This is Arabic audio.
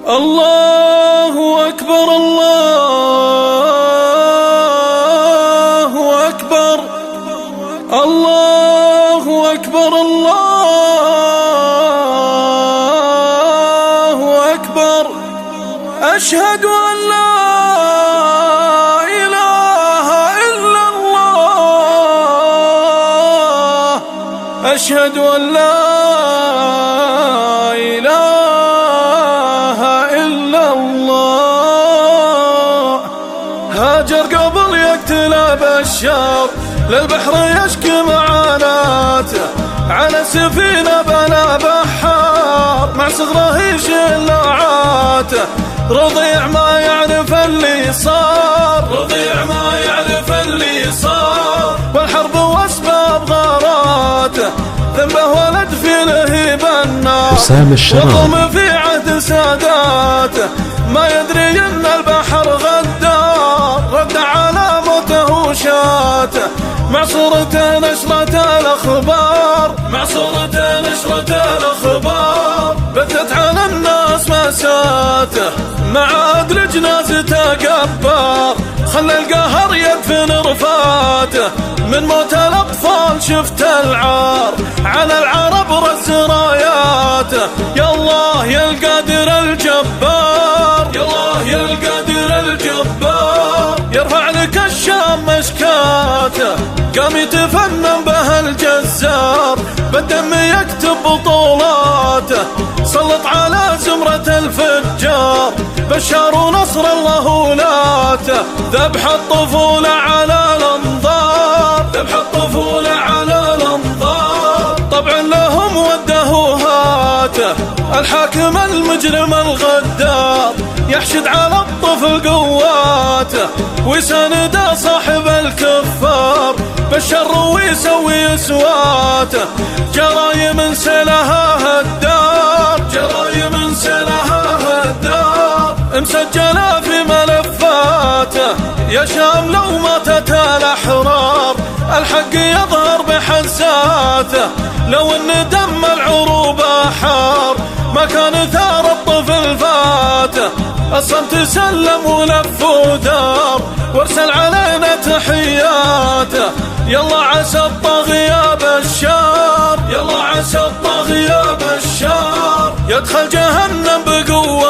الله أكبر الله أكبر الله أكبر الله أكبر. أشهد أن لا إله إلا الله، أشهد أن لا إله إلا الله. هاجر قبل يقتل بشار، للبحر يشكي معاناته، على السفينة بلا بحار، مع صغره يشيل لوعاته. رضيع ما يعرف اللي صار، رضيع ما يعرف اللي صار، والحرب واسباب غاراته، ذنبه ولد في لهيب النار، وظلم في عهد ساداته، ما يدري ان البحر غدار، رد على موته وشاته، مع صورته نشرة الأخبار، مع صورته نشرة الأخبار، بثت على الناس مساته، مع عدل جنازته قبار، خلى القهر يدفن رفاته، من موت الأطفال شفت العار، على العرب رز راياته. يا الله يا القادر الجبار، يا الله يا القادر الجبار، يرفع لك الشام مشكاته، قام يتفنن به الجزار، بالدم يكتب بطولاته، سلط على زمرة الفجار، بشار ونصر الله ولاته، ذبح الطفولة على الانظار، ذبح الطفولة على الانظار، طبعا لهم وده وهاته، الحاكم المجرم الغدار، يحشد على الطفل قواته، ويساند صاحب الكفار، بالشر ويسوي اسواته، جرايم سلها هالدار، جرايم سلها هالدار، مسجلة في ملفاته، يا شام لو ماتت الأحرار، الحق يظهر بحساته، لو ان دم العروبة حار، ما كان ثار الطفل فاته، الصمت سلم ولف ودار، وارسل علينا تحياته. يلا عسى الطاغي يا بشار، يلا عسى الطاغي يا بشار، يدخل جهنم بقوة